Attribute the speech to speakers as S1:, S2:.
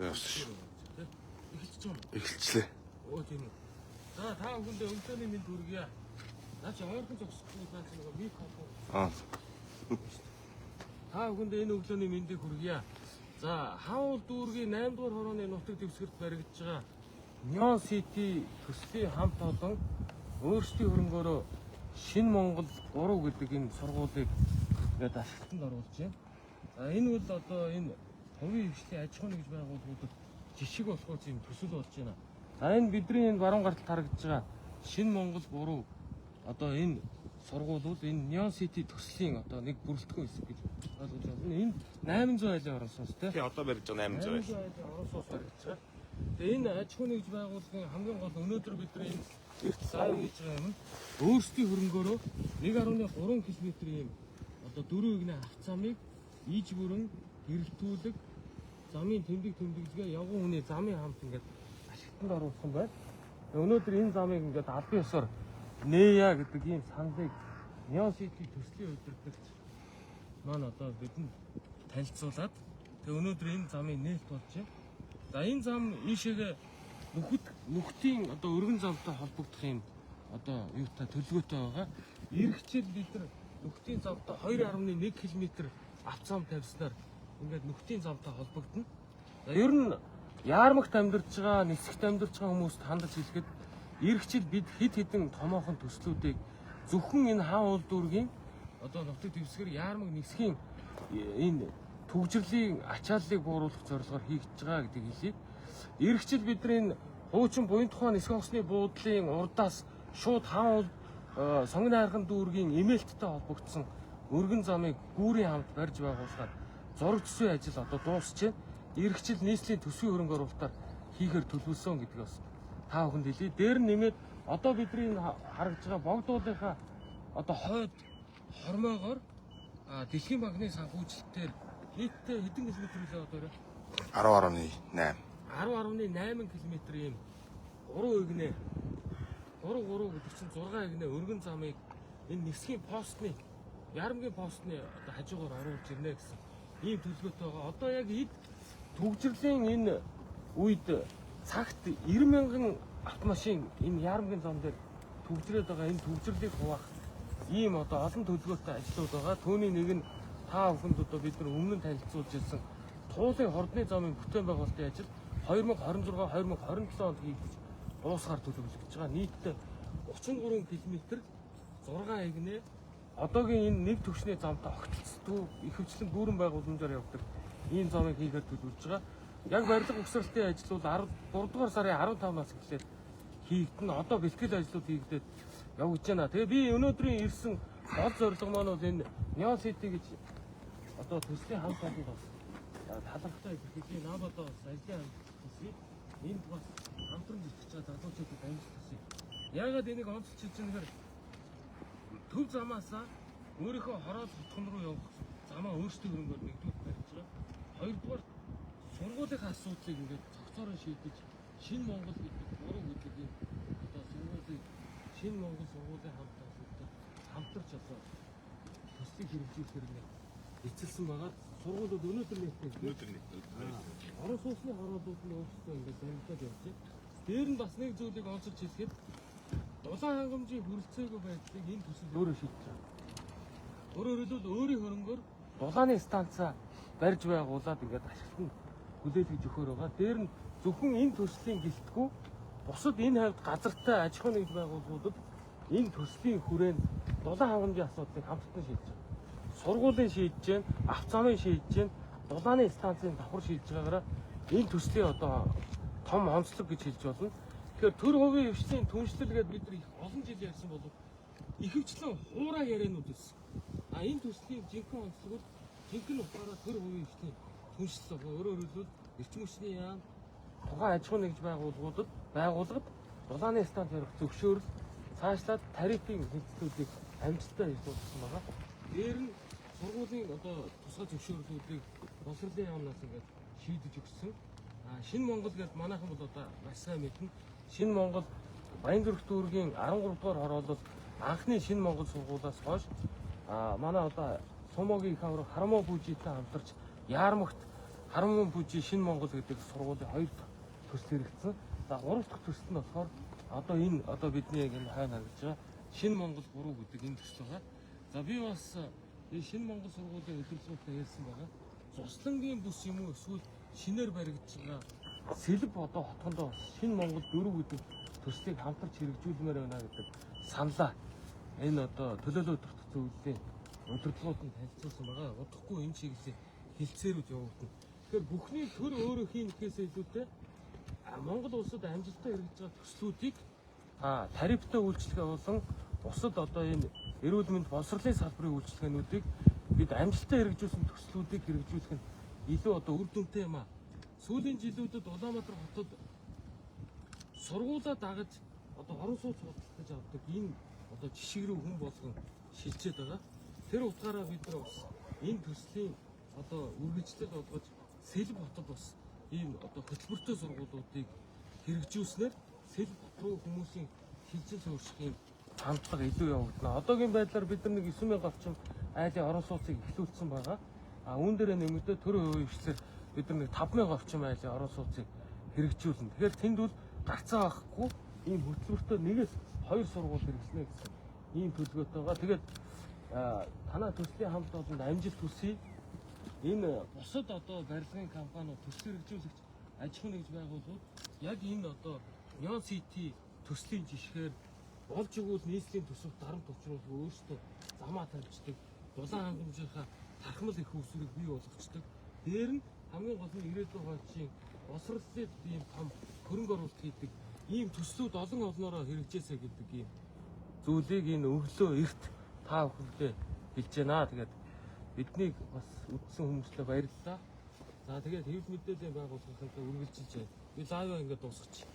S1: Яасан.
S2: Эхэлж байгаа юм.
S1: Эхэлчлээ.
S2: Оо тийм үү. За та бүхэндээ өглөөний мэнд хүргье. Наа чи ойрхон зогсохгүй наа чи нэг мик хаваа.
S1: Аа.
S2: Та бүхэндээ энэ өглөөний мэндийг хүргье. За хаул дүүргийн 8 дугаар хорооны нутаг дэвсгэрт баригдаж байгаа Neon City төслийн хамт олон өөрсдийн хөрөнгөөрөө Шинэ Монгол 3 гэдэг энэ сургуулийг ингээд ашиглалтанд оруулж байна. За энэ бол одоо энэ хувийн хвшлийн аж ахуйн нэгж байгууллагуудад жишг болохоор тийм төсөл болж байна. За энэ бидний энэ баруун гарталд харагдаж байгаа Шинэ Монгол 3 одоо энэ сургуулиуд энэ Neon City төслийн одоо нэг бүрэлдэхүүн хэсэг гэж ойлгож байна. Энд 800 айлын орон сууц тий.
S1: Тий одоо барьж байгаа 800 айл.
S2: 800 айлын орон сууц баригдаж байгаа. Тэгээ энэ аж ахуйн нэгж байгууллагын хамгийн гол өнөөдөр бидний эрт лайв хийж байгаа юм. Өөрсдийн хөрөнгөөрөө 1.3 км ийм одоо 4 игнэ хавцаамыг ийж бүрэн гэрэлтүүлэг замын тэмдэгзгээ явган хүний замын хамт ингээд ашиглалтанд оруулсан байна. Өнөөдөр энэ замыг ингээд албан ёсоор Нея гэдэг ийм саналыг Neon City төслийн удирдлагч маань одоо бидэнд танилцуулаад тэгээ өнөөдөр энэ замын нээлт болж байна. За энэ зам ийшээгээ нүхтийн одоо өргөн замтай холбогдох юм одоо юутай төлөвлөгөөтэй байгаа. Ирэх жил бид нар нүхтийн замтай 2.1 км авцаам тавьснаар ингээд нүхтийн замтай холбогдно. За ер нь яармагт амьдарч байгаа, нисгт амьдарч байгаа хүмүүст хандаж хэлэхэд ирэх жил бид хэд хэдэн томоохон төслүүдийг зөвхөн энэ хаан уул дүүргийн одоо нутаг дэвсгэр яармаг нисхийн энэ төгжрлийн ачааллыг бууруулах зорилгоор хийгдэж байгаа гэдгийг хэлье. Ирэх жил бидний энэ хуучин буян тухайн нисэх онгоцны буудлын урдаас шууд хаан уул сонгон хайрхан дүүргийн эмээлттэй холбогдсон өргөн замыг гүүрийн хамт барьж байгуулахаар зураг төсвийн ажил одоо дуусч байна. Ирэх жил нийслэлийн төсвийн хөрөнгө оруулалтаар хийхээр төлөвлөсөн гэдэг бас та бүхэнд хэлье. Дээр нь нэмээд одоо бидний харагдж байгаа богдуулынхаа одоо хойд хормоогоор Дэлхийн банкны санхүүжилтээр нийтдээ хэдэн километр үлээ одоо
S1: 10.8.
S2: 10.8 км ийм 3 игнэ 3 гэдэг чинь 6 игнэ өргөн замыг энэ нисхийн постны ярамгийн постны одоо хажуугаар оруулж ирнэ гэсэн ийм төлөвлөгөөтэй байгаа. Одоо яг эд төгжрлийн энэ үед цагт 90,000 автомашин энэ ярамгийн зам дээр төгжрээд байгаа. Энэ төгжрлийг хуваах ийм одоо олон төлөвлөгөөтэй ажлууд байгаа. Түүний нэг нь та бүхэнд одоо бид нар өмнө нь танилцуулж ирсэн Туулын хордны замын бүтээн байгуулалтын ажил 2026-2027 онд хийгдэж дуусгаар төлөвлөгдөж байгаа. Нийтдээ 33 км 6 игнэ одоогийн энэ нэг төвчний замтай огтлцдгүй ихэвчлэн дүүрэн байгууламжаар явдаг ийм замыг хийхээр төлөвлөж байгаа. Яг барилга угсралтын ажил бол 3 дугаар сарын 15-наас эхлээд хийгдэнэ. Одоо бэлтгэл ажлууд хийгдээд явж байна. Тэгээ би өнөөдрийн ирсэн гол зорилго маань бол энэ Neon City гэж одоо төслийн хамт олонд бас талархтай хэлхий наадаа бас ажлын хамт энд бас хамтран итгэж байгаа залуучуудад амжилт хүсье. Яагаад энийг онцлж хэлж байгаа нөхөр төв замаасаа өөрийнхөө хороод хотхон руу явах замаа өөрсдийн хөрөнгөөр нэгдүүлж барьж байгаа. Хоёрдугаар сургуулийн асуудлыг ингээд цогцоороо шийдэж Шинэ Монгол гэдэг 3 гэдэг юм одоо сургуулийг Шинэ Монгол сургуулийн хамт олонтой хамтарч одоо төслийг хэрэгжүүлэхээр нэг эцэлсэн байгаа. Сургуулиуд өнөөдөр орон сууцны хороолууд нь өөрсдөө ингээд баригдаад явж байна. Дээр нь бас нэг зүйлийг онцолж хэлэхэд дулаан хангамжийн хүрэлцээгүй байдлыг энэ төсөл өөрөө шийдэж байгаа. Өөрөөр хэлбэл өөрийн хөрөнгөөр дулааны станцаа барьж байгуулад ингээд ашиглалтанд хүлээлгэж өгөхөр байгаа. Дээр нь зөвхөн энэ төслийн гэлтгүй бусад энэ хавьд газартай аж ахуйн нэгж байгууллагуудад энэ төслийн хүрээнд дулаан хангамжийн асуудлыг хамтдаа шийдэж байгаа. Сургуулийн шийдэж байна, авцаамын шийдэж байна, дулааны станцын давхар шийдэж байгаараа энэ төслийн одоо том онцлог гэж хэлж болно. Тэгэхээр төр хувийн хвшлийн түншлэл гэдэг бид нар их олон жил ярьсан болов ихэвчлэн хуурай яриануд байсан. Энэ төслийн жинхэнэ онцлог бол жинхэнэ ухаараа төр хувийн хвшлийн түншлэл байгаа. Өөрөөр хэлбэл эрчим хүчний яам тухайн аж ахуйн нэгж байгууллагад дулааны станц барих зөвшөөрөл цаашлаад тарифын хэмжлүүдийг амжилттай хийсэн байгаа. Дээр нь сургуулийн одоо тусгай зөвшөөрлүүдийг боловсролын яамнаас ингээд шийдэж өгсөн. Шинэ Монгол гэдэг манайхан бол одоо маш сайн мэднэ. Шинэ Монгол Баянгөрөх дүүргийн 13 дугаар хороолол анхны Шинэ Монгол сургуулиас хойш манай одоо Сумогийн их авраг Харамоо бүжигтэй хамтарч яармагт Харамган бүжи Шинэ Монгол гэдэг сургуулийн 2 дахь төсөл хэрэгжсэн. За 3 дахь төсөл нь болохоор одоо энэ одоо бидний яг энэ хайна харагдаж байгаа Шинэ Монгол 3 гэдэг энэ төсөл байгаа. За би бас энэ Шинэ Монгол сургуулийн удирдлагуудаа хэлсэн байгаа. Цуслангийн бүс юм уу эсвэл шинээр баригдаж байгаа сэлб одоо хотгондоо бас Шинэ Монгол 4 гэдэг төслийг хамтарч хэрэгжүүлмээр байна гэдэг саналаа. Энэ одоо төлөөлөл тогтцсон зүйлийн удирдлагууд нь танилцуулсан байгаа. Удахгүй энэ чиглэлийн хилцээрүүд явагдана. Тэгэхээр бүхний төр өөрөө хийн гэхээсээ илүүтэй Монгол улсад амжилттай хэрэгжиж байгаа төслүүдийг тарифтай үйлчлэгээ болон бусад одоо энэ эрүүл мэнд боловсролын салбарын үйлчлэгээнүүдийг бид амжилттай хэрэгжүүлсэн төслүүдийг хэрэгжүүлэх нь илүү одоо үр дүнтэй юм аа. Сүүлийн жилүүдэд Улаанбаатар хотод сургуулаа дагаж одоо орон сууц худалдаж авдаг энэ одоо жишг рүү хүн болгон шилжээд байгаа. Тэр утгаараа бид нар бас энэ төслийн одоо үргэлжлэл болгож Сэлб хотод бас ийм одоо хөтөлбөртэй сургуулиудыг хэрэгжүүлснээр Сэлб хот руу хүмүүсийн хилжил суурших юм хандлага илүү явагдана. Одоогийн байдлаар бид нар нэг 9,000 орчим айлын орон сууцыг эхлүүлсэн байгаа. Үүн дээр нэмэгдээ төрийн хувийн хвшлэр бид нар нэг 5,000 орчим айлын орон сууцыг хэрэгжүүлнэ. Тэгэхээр тэнд бол гарцаа авахгүй ийм хөтөлбөртэй нэгээс 2 сургууль хэрэгжлэнэ гэсэн ийм төлөвлөгөөтэй байгаа. Тэгээд танай төслийн хамт олонд амжилт хүсье. Энэ бусад одоо барилгын компаниуд төсөл хэрэгжүүлэгч аж ахуйн нэгж байгууллагууд яг энэ одоо Neon City төслийн жишгээр болж өгвөл нийслэлийн төсөвт дарамт учруулах өөрсдөө замаа тавьчихдаг. Дулаан хангамжийнхаа тархмал их усрыг бий болгочдөг. Дээр нь хамгийн гол нь ирээдүйн хойчийн босрлолын ийм том хөрөнгө оруулалт хийдэг ийм төслүүд олон олноороо хэрэгжээсэй гэдэг ийм зүйлийг энэ өглөө эрт та бүхэндээ хэлж байна. Тэгээд биднийг бас үдсэн хүмүүстээ баярлалаа. За тэгээд хэвлэл мэдээллийн байгууллагынхаа үргэлжилж байна. Би лайваа ингээд дуусгачих.